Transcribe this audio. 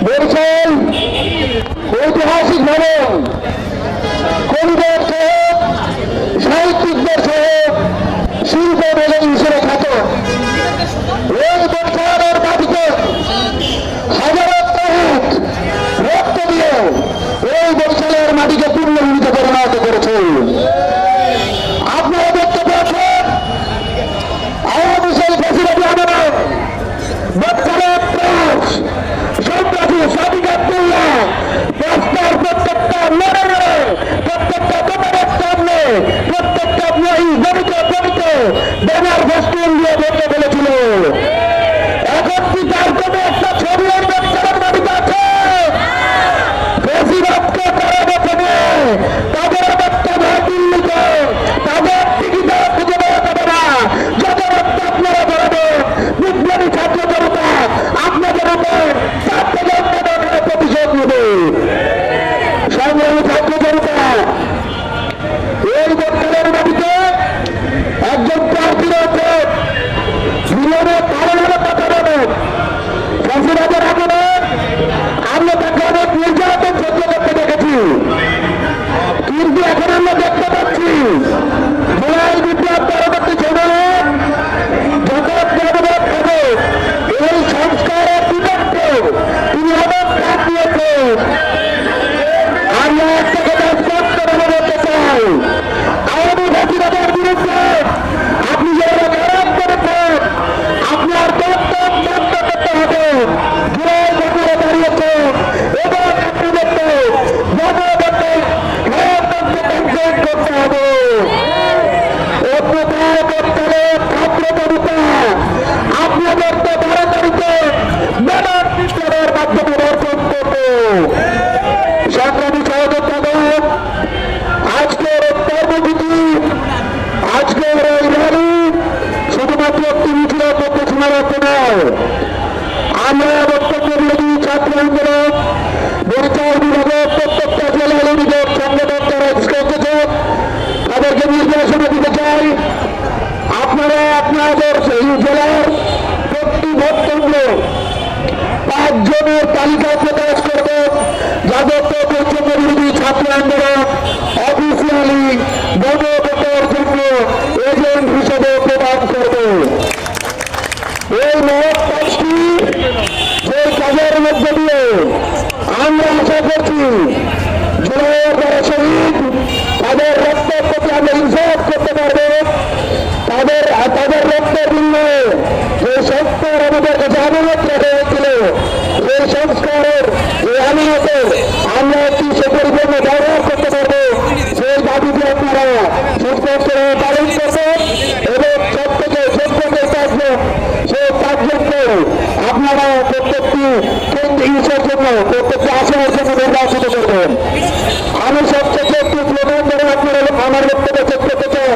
বরিশাল ঐতিহাসিক ভবন, কবিদের সহ সাহিত্যিকদের সহ শিল্প মেলে হিসেবে খ্যাত এই বরিশালের মাটিতে হাজারো রক্ত দিয়ে এই বরিশালের মাটিকে পুণ্যভূমিতে পরিণত করেছে। আপনারা দেখতে পাচ্ছেন আওয়ামী লীগ ফ্যাসিবাদী আমলে বরিশালের প্রাস সন্ত্রাসী সাদিকাতুল্লাহ রাস্তার প্রত্যেকটা মেরে মেরে প্রত্যেকটা দোকানের সামনে প্রত্যেকটা গণিত ব্যানার ফেস্টুন দিয়ে ধরতে বলেছিল। এখন কি তার কোনো একটা ছবি বরিশালের মাটিতে আছে? ফ্যাসিবাদকে তারা বেছে নেয়, তাদের অবস্থা নয় দিল্লিতে, তাদের টিকিট খুঁজে পাওয়া যাবে না। যত রক্ত আপনারা ধরবেন বিপ্লবী ছাত্র জনতা আপনাদের উপর প্রতিশোধ নেবে। সংগ্রামী ছাত্র জনতা, এই বরিশালের মাটিতে একজন প্রার্থীর উপর জীবনের ধারণার কথা বলেন। ফ্যাসিবাদের আগমনে আমরা তাকে অনেক নির্যাতন সহ্য করতে দেখেছি, কিন্তু এখন আমরা দেখতে পাচ্ছি জুলাই বিপ্লব পরবর্তী সময়ে যখন জনগণ হবে এই সংস্কারের বিপক্ষে তিনি অনেক কাজ দিয়েছেন। আমরা একটা কথা স্পষ্টভাবে বলতে চাই, আওয়ামী ফ্যাসিবাদের বিরুদ্ধে আপনি যারা খারাপ করেছেন আপনার বক্তব্য বন্ধ করতে হবে। জুলাই ঘটনা দাঁড়িয়েছেন এবং আপনি দেখতে জনগণকে করতে হবে। অন্যথায় বর্তমানে ছাত্র জনতা আপনাদের তো তাড়াতাড়িতে ব্যানার বিপ্লবের মাধ্যমে বর্জন করবে। সংগ্রামী সহযোদ্ধাগণ, আজকের কর্মসূচি, আজকের এই র্যালি শুধুমাত্র একটি মিছিলের মধ্যে সীমাবদ্ধ নয়। আমরা বক্তব্য বিরোধী ছাত্র আন্দোলন বরিশাল বিভাগের প্রত্যেকটা জেলা লীগের সংগঠন যারা এসেছে তাদেরকে নির্দেশনা দিতে চাই, আপনারা আপনাদের সেই জেলার প্রতি ভোট কেন্দ্রে 5 জনের তালিকা প্রকাশ করবেন যাদেরকে বৈষম্য বিরোধী ছাত্র আন্দোলন অফিসিয়ালি গণভোটের জন্য এজেন্ট হিসেবে প্রদান করবে। এই মহৎ কাজটি যে কাজের মধ্যে দিয়ে আমরা আশা করছি জুলাইয়ের যারা শহীদ তাদের রক্তের প্রতি আমরা ইনসাফ করতে পারবো। তাদের রক্তের বিনিময়ে যে সংস্কার আমাদের কাছে আমানত রাখা হয়েছিল সেই সংস্কারের যে আমানতের আমরা একটি সুপরিপূর্ণ ব্যবহার করতে পারবো, সেই দাবিটি আপনারা সুস্পষ্টভাবে পালন করবেন এবং প্রত্যেকে 5 জন সেই 5 জনকে আপনারা প্রত্যেকটি ইউসের জন্য প্রত্যেকটি আসনের জন্য নির্বাচিত করবেন। আমি সবচেয়ে একটি স্লোগান ধরে আপনারা আমার বক্তব্য শেষ করতে চাই।